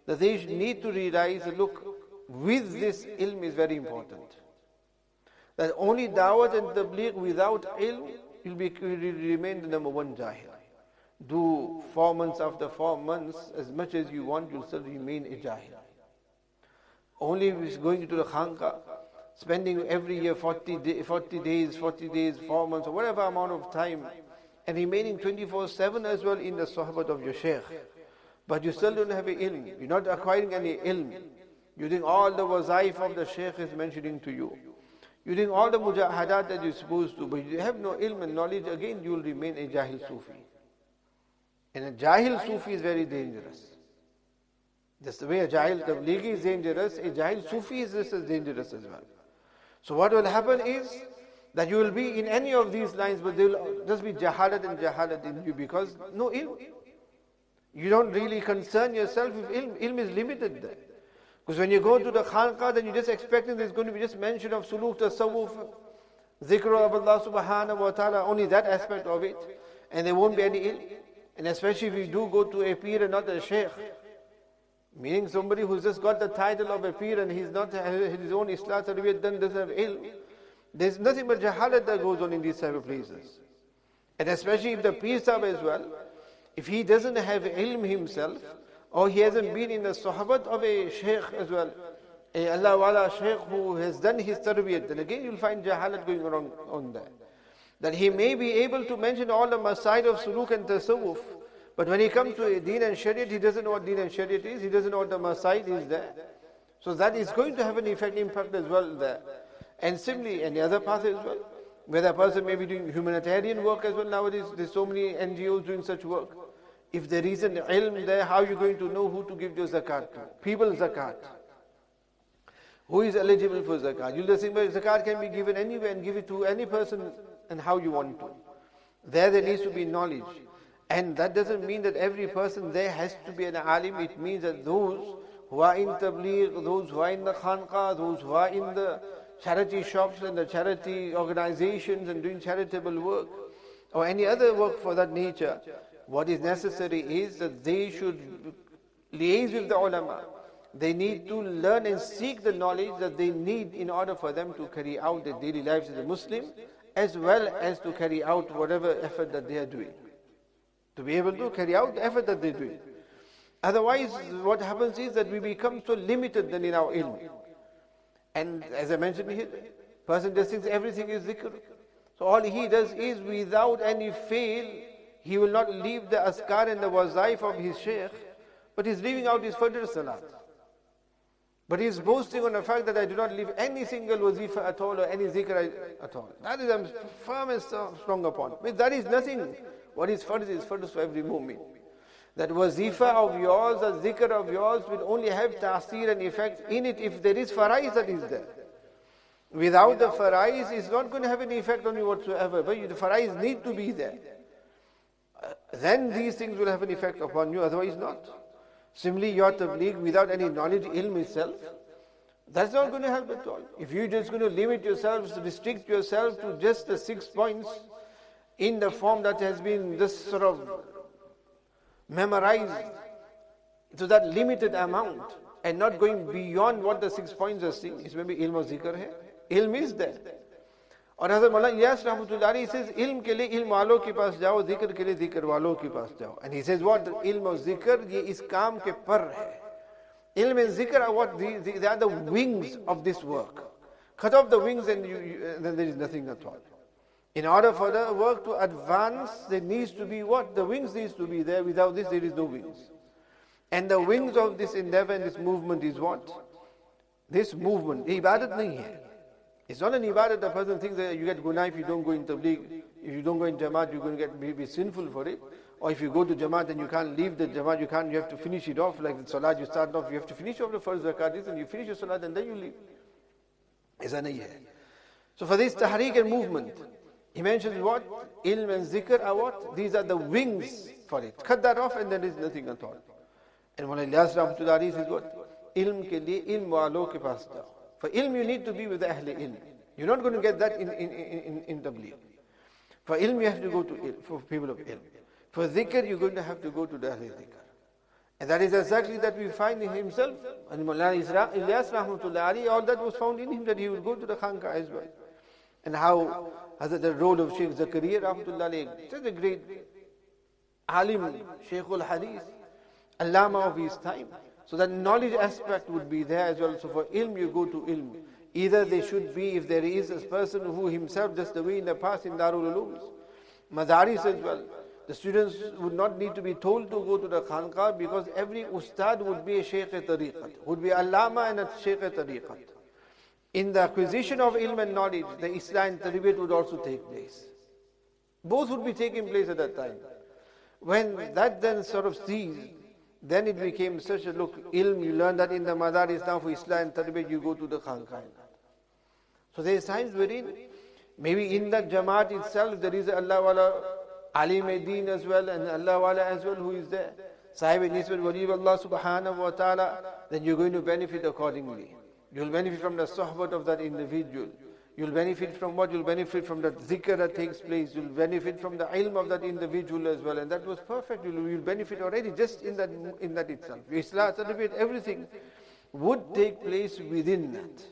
that they need to realize that look, with this ilm is very important. That only da'wat and tabligh without ilm, will remain the number one jahil. Do 4 months after 4 months, as much as you want, you'll still remain a jahil. Only going to the khanqa, spending every year 40 days, 4 months, or whatever amount of time, and remaining 24/7 as well in the sohbat of your shaykh. But you still don't have a ilm. You're not acquiring any ilm. You're doing all the wazaif of the shaykh is mentioning to you. You're doing all the mujahadat that you're supposed to, but you have no ilm and knowledge, again you will remain a jahil Sufi. And a jahil Sufi is very dangerous. Just the way a jahil tablighi is dangerous, a jahil Sufi is just as dangerous as well. So what will happen is that you will be in any of these lines, but there will just be jahalat in you because no ilm. You don't really concern yourself with ilm. Ilm is limited there. Because when you go to the khanqa, then you're just expecting there's going to be just mention of suluk, tasawwuf, zikr of Allah subhanahu wa ta'ala, only that aspect of it, and there won't be any ilm. And especially if you do go to a pir and not a sheikh, meaning somebody who's just got the title of a pir and he's not his own Islah Tarbiyah done, doesn't have ilm. There's nothing but jahalat that goes on in these type of places. And especially if the pir sahib as well, if he doesn't have ilm himself, or he hasn't been in the sohbat of a sheikh as well, a Allah wala sheikh who has done his tarbiyat, then again you'll find jahalat going on there. That he may be able to mention all the masail of suluk and tasawwuf, but when he comes to deen and shariat, he doesn't know what deen and shariat is, he doesn't know what the masail is there. So that is going to have an impact as well there. And similarly, any other path as well, where the person may be doing humanitarian work as well. Nowadays, there's so many NGOs doing such work. If there isn't ilm there, how are you going to know who to give your zakat to? People zakat. Who is eligible for zakat? You'll just think, well, zakat can be given anywhere and give it to any person and how you want to. There needs to be knowledge. And that doesn't mean that every person there has to be an alim. It means that those who are in tabligh, those who are in the khanqa, those who are in the charity shops and the charity organizations and doing charitable work, or any other work for that nature, What is necessary is that they should liaise with the ulama. They need to learn and seek the knowledge that they need in order for them to carry out their daily lives as a Muslim, as well as to carry out whatever effort that they are doing. To be able to carry out the effort that they're doing. Otherwise, what happens is that we become so limited then in our ilm. And as I mentioned here, person just thinks everything is zikr. So all he does is, without any fail, he will not leave the askar and the wazaif of his shaykh, but he's leaving out his fajr salat. But he's boasting on the fact that I do not leave any single wazifa at all or any zikr at all. That is I'm firm and strong upon. But that is nothing. What is fajr for every mu'min. That wazifa of yours, or zikr of yours will only have ta'asir and effect in it if there is faraiz that is there. Without the faraiz, it's not going to have any effect on you whatsoever. But the faraiz need to be there. Then these things will have an effect upon you, otherwise not. Similarly, your tabligh without any knowledge, ilm itself, that's not going to help at all. If you're just going to limit yourselves, restrict yourself to just the 6 points in the form that has been just sort of memorized to that limited amount and not going beyond what the 6 points are saying, it's maybe ilm or zikr hai. Ilm is there. और हज़रत मौलाना इलियास रहमतुल्लाह अलैह says, ilm के लिए ilm वालों के पास जाओ, zikr के लिए zikr वालों के पास जाओ. And he says what? Ilm और zikr, ये इस काम के पर है. Ilm and zikr are what? They are the wings of this work. Cut off the wings and then there is nothing at all. In order for the work to advance, there needs to be what? The wings needs to be there. Without this, there is no wings. And the wings of this endeavor and this movement is what? This movement. Ibadat nahi hai. It's not an ibadat. The person thinks that you get gunah if you don't go in tabligh. If you don't go in jamaat, you're going to be sinful for it. Or if you go to jamaat and you can't leave the jamaat, you have to finish it off. Like the salat, you start off, you have to finish off the first zakat, and you finish your salat and then you leave. Aisa nahi hai. So for this tahriq and movement, he mentions what? Ilm and zikr are what? These are the wings for it. Cut that off and there is nothing at all. And Mawlana Ilyas Rahmatullah says what? Ilm ke liye ilm walo ke paas jao. For ilm you need to be with the ahle ilm. You're not going to get that in tabligh. For ilm you have to go to ilm, for people of ilm. For zikr you're going to have to go to the ahle zikr. And that is exactly that we find in himself. And Mawlana Ilyas Rahmatullah, all that was found in him, that he would go to the khanqa as well. And how the role of Shaykh Zakaria Rahmatullah, such a great alim, Shaykhul Hadith, Allama of his time. So that knowledge aspect would be there as well. So for ilm, you go to ilm. Either they should be, if there is a person who himself, just the way in the past in Darul Ulooms, Madaris as well, the students would not need to be told to go to the khanqa, because every ustad would be a Shaykh Tariqat, would be Allama and a Shaykh Tariqat. In the acquisition of ilm and knowledge, the Islah and Tarbiyah would also take place. Both would be taking place at that time. When that then sort of ceased, then it became such a look, ilm, you learn that in the madaris, now for Islah and Tarbiyah, you go to the khanqa. So there is times wherein, maybe in that Jamaat itself, there is Allah wala, alim deen as well, and Allah wala as well who is there. Sahib Nisbat Wali of Allah subhanahu wa ta'ala, then you're going to benefit accordingly. You'll benefit from the sohbat of that individual. You'll benefit from what? You'll benefit from the zikr that takes place. You'll benefit from the ilm of that individual as well. And that was perfect. You'll benefit already just in that itself. Islah, Tarbiyah, everything would take place within that.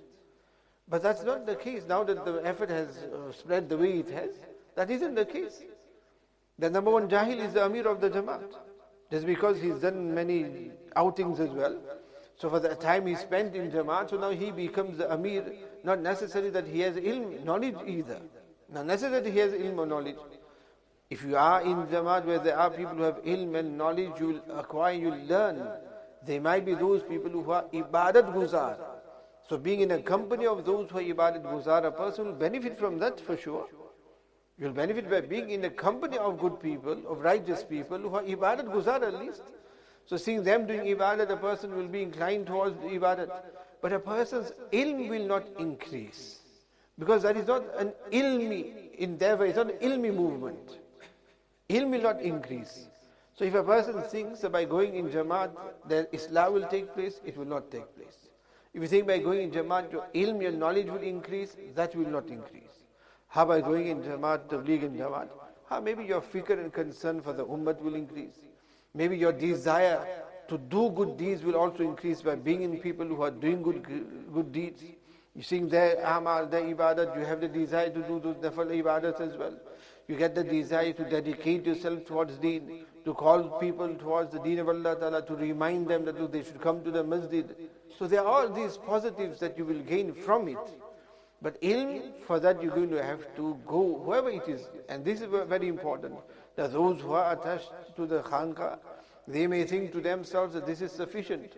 But that's not the case. Now that the effort has spread the way it has, that isn't the case. The number one jahil is the Amir of the Jamaat. Just because he's done many outings as well. So for the time he spent in Jamaat, so now he becomes the Amir. Not necessary that he has ilm, knowledge either. Not necessary that he has ilm or knowledge. If you are in Jamaat where there are people who have ilm and knowledge, you will acquire, you will learn. There might be those people who are ibadat guzar. So being in a company of those who are ibadat guzar, a person will benefit from that for sure. You'll benefit by being in a company of good people, of righteous people who are ibadat guzar at least. So seeing them doing ibadat, a person will be inclined towards ibadat. But a person's ilm will not increase. Because that is not an ilmi endeavor, it's not an ilmi movement. Ilm will not increase. So if a person thinks that by going in Jamaat, that Islah will take place, it will not take place. If you think by going in Jamaat, your ilm, your knowledge will increase, that will not increase. How by going in Jamaat, Tabligh in Jamaat, Maybe your fikr and concern for the ummah will increase. Maybe your desire to do good deeds will also increase by being in people who are doing good deeds. You seeing their amal, their ibadat, you have the desire to do those nafal ibadats as well. You get the desire to dedicate yourself towards deen, to call people towards the deen of Allah Ta'ala, to remind them that look, they should come to the masjid. So there are all these positives that you will gain from it. But ilm, for that you're going to have to go, whoever it is, and this is very important, that those who are attached to the khanqa, they may think to themselves that this is sufficient,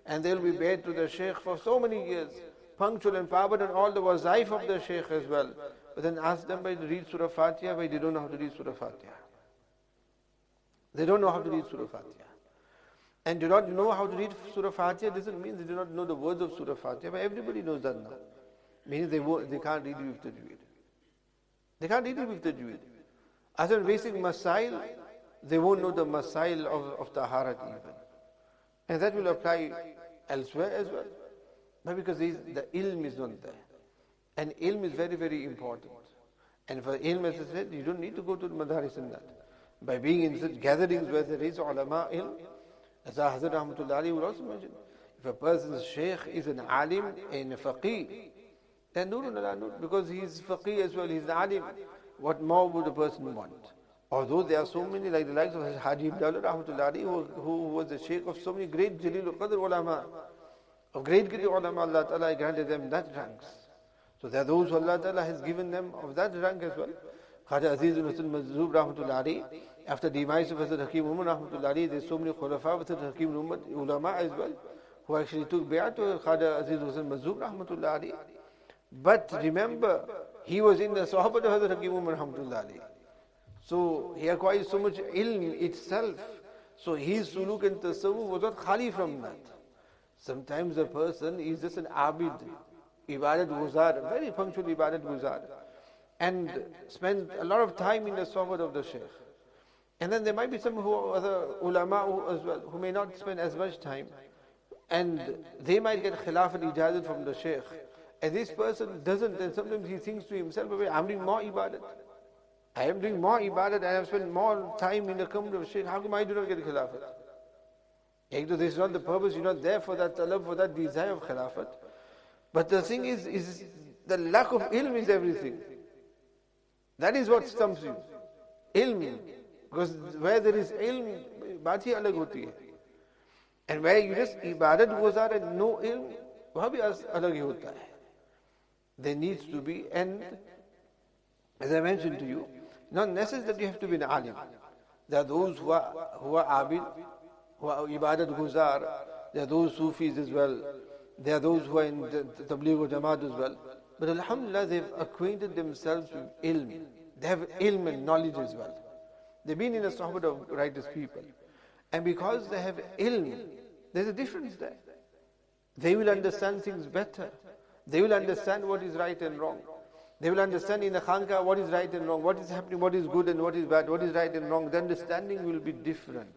and they'll be bad to the shaykh for so many years, punctual and powered on all the wazaif of the shaykh as well. But then ask them by to read Surah Fatiha, why they don't know how to read Surah Fatiha. They don't know how to read Surah Fatiha. And do not know how to read Surah Fatiha doesn't mean they do not know the words of Surah Fatiha, but everybody knows that now. Meaning they can't read it with tajweed. They can't read it with tajweed. As in basic masail, they won't know the masail of taharat even. And that will apply elsewhere as well. But because the ilm is not there. And ilm is very, very important. And for ilm, as I said, you don't need to go to the madaris and that. By being in such gatherings where there is ulama ilm, as Hazrat Rahmatullahi would also mention, if a person's shaykh is an alim and a faqih, then nurun ala nur, because he is faqih as well, he is an alim. What more would a person want? Although there are so many, like the likes of Haji Ibn Rahmatullahi, who was the shaykh of so many great Jalil al-Qadr ulama, of great ulama, Allah Ta'ala granted them that ranks. So there are those who Allah Ta'ala has given them of that rank as well. Khaja Aziz al-Hasan Mazhub Rahmatullahi, after the demise of Hazrat Hakim Umar Rahmatullahi, there are so many khulafa of Hazrat Hakim Umar ulama as well, who actually took bay'at to Khaja Aziz al-Hasan Mazhub Rahmatullahi. But remember, he was in the Sahabat of Hazrat Hakim Umar Rahmatullahi. So he acquired so much ilm itself. So his suluk and tasawwuf was not khali from that. Sometimes a person is just an abid, ibadat guzar, very punctual ibadat guzar, and spend a lot of time in the sohbat of the shaykh. And then there might be some other ulama as well, who may not spend as much time, and they might get khilaf and ijazat from the shaykh. And this person doesn't, and sometimes he thinks to himself, I'm doing more ibadat. I am doing more ibadat, I have spent more time in the company of shaykh, how come I do not get khilafat? This is not the purpose, you're not there for that talab, for that desire of khilafat. But the thing is the lack of ilm is everything. That is what stumps you. Ilm. Because where there is ilm, baat hi alag hoti hai. And where you just ibadat guzar and no ilm, wahan bhi alag hi hota hai. There needs to be, and as I mentioned to you, not necessarily that you have to be an alim. There are those who are abid, who are ibadat guzar, there are those Sufis as well, there are those who are in the Tabligh wa Jamaat as well. But alhamdulillah, they've acquainted themselves with ilm. They have ilm and knowledge as well. They've been in a sohbah of righteous people. And because they have ilm, there's a difference there. They will understand things better. They will understand what is right and wrong. They will understand in the khanqa what is right and wrong, what is happening, what is good and what is bad, what is right and wrong. The understanding will be different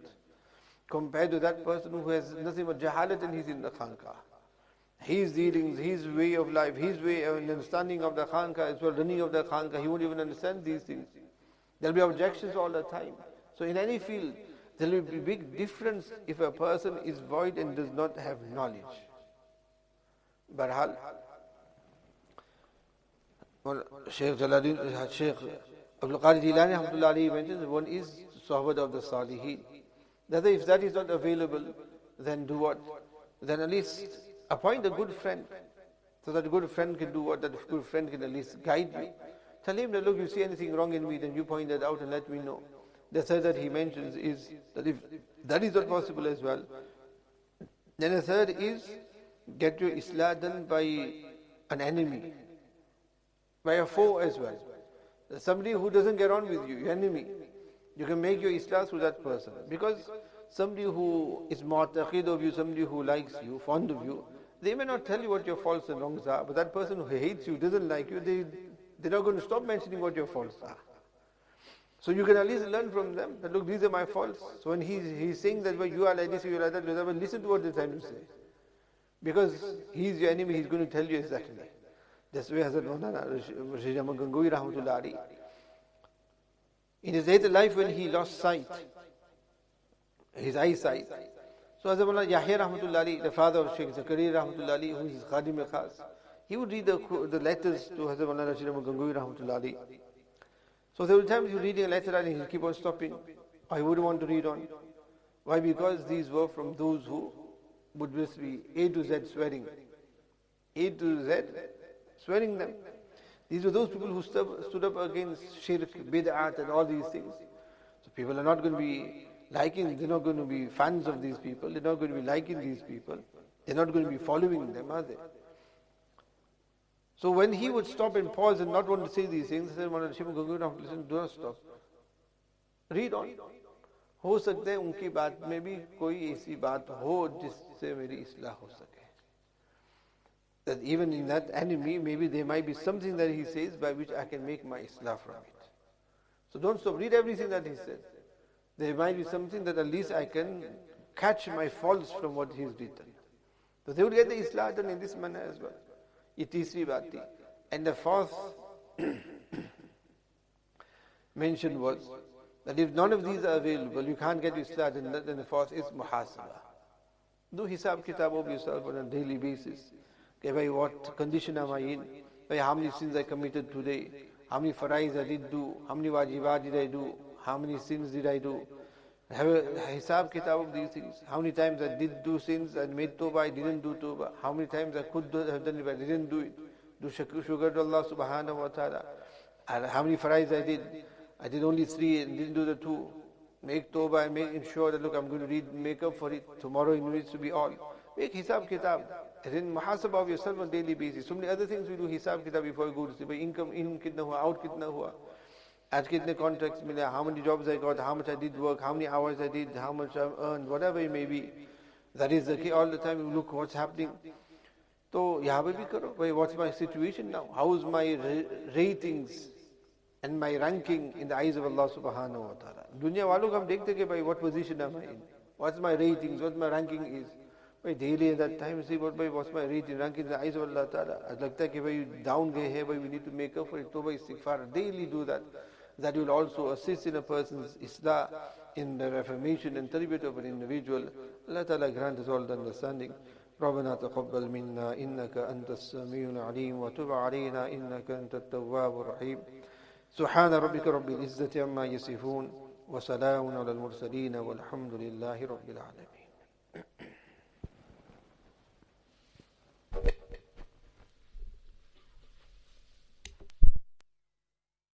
compared to that person who has nothing but jahalat and he's in the khanqa. His dealings, his way of life, his way of understanding of the khanqa as well, running of the khanqa, he won't even understand these things. There will be objections all the time. So in any field, there will be big difference if a person is void and does not have knowledge. Barhal, Shaykh Abdul Qadir Jilani Alhamdulillah mentions one is Sohbat of the Salihin. That if that is not available, then do what? Then at least appoint a good friend, so that a good friend can do what? That a good friend can at least guide you. Tell him that, look, you see anything wrong in me, then you point that out and let me know. The third that he mentions is that if that is not possible as well, then the third is get your islah done by an enemy, by a foe as well. Somebody who doesn't get on with you, your enemy. You can make your islah through that person. Because somebody who is mu'taqid of you, somebody who likes you, fond of you, they may not tell you what your faults and wrongs are, but that person who hates you, doesn't like you, they're not going to stop mentioning what your faults are. So you can at least learn from them that, look, these are my faults. So when he's saying that, well, you are like this, you are like that, listen to what they're trying to say. Because he's your enemy, he's going to tell you exactly. That's why Hazrat Maulana Rashid Ahmad Gangohi Rahmatullahi, In his later life when he lost sight, his eyesight, so Hazrat Yahya Rahmatullah Ali, the father of Sheikh Zakaria Rahmatullah Ali, who is his Khadim Khas, he would read the letters to Hazrat Rashid Ahmad Gangohi Rahmatullah Ali. So there were times he was reading a letter and he would keep on stopping. I wouldn't want to read on. Why? Because these were from those who would just be A to Z swearing. A to Z swearing them. These were those people who stood up against shirk, bid'at and all these things. So people are not going to be liking, they're not going to be fans of these people, they're not going to be liking these people, they're not going to be following them, are they? So when he would stop and pause and not want to say these things, he said, listen, do not stop. Read on. हो सकता है उनकी बात में भी कोई ऐसी बात हो जिससे मेरी इस्लाह हो सके. That even in that enemy, maybe there might be something that he says by which I can make my islah from it. So don't stop, read everything that he says. There might be something that at least I can catch my faults from what he's written. So they would get the islah done in this manner as well. Ye teesri baat thi. And the fourth mention was that if none of these are available, you can't get islah, then the fourth is muhasabah. Do hisab kitab of yourself on a daily basis. Okay, by what condition am I in? By how many sins I committed today? How many farais I did do? How many wajibat did I do? How many sins did I do? Have a hisab kitab of these things. How many times I did do sins and made tawbah, I didn't do tawbah. How many times I could have done it, but I didn't do it. Do shukr to Allah subhanahu wa ta'ala. And how many farais I did? I did only 3 and didn't do the 2. Make tawbah and make ensure that look, I'm going to make up for it. Tomorrow it needs to be all. Make hisab kitab. As in muhasabah of yourself on daily basis. So many other things we do hisab kitab before we go to sleep. Income in kitna hua, out kitna hua. Aaj kitne contracts mila, how many jobs I got, how much I did work, how many hours I did, how much I've earned, whatever it may be. That is the key. All the time you look what's happening. So yahan pe bhi karo. Bhai, what's my situation now? How's my ratings and my ranking in the eyes of Allah subhanahu wa ta'ala? Dunya walon ko hum dekhte ke bhai what position am I in? What's my ratings, what my ranking is? By daily at that time, see what's my rating, ranking in the eyes of Allah Ta'ala. I'd like that if you down gaye hai, we need to make up for it. Tawbah istighfar, daily do that. That will also assist in a person's islah, in the reformation and tarbiyah of an individual. Allah Ta'ala grant us all the understanding. ربنا تقبل منا إنك أنت السميع العليم وتب علينا إنك أنت التواب الرحيم سبحان ربك رب العزة عما يصفون وسلام على المرسلين والحمد لله رب العالمين.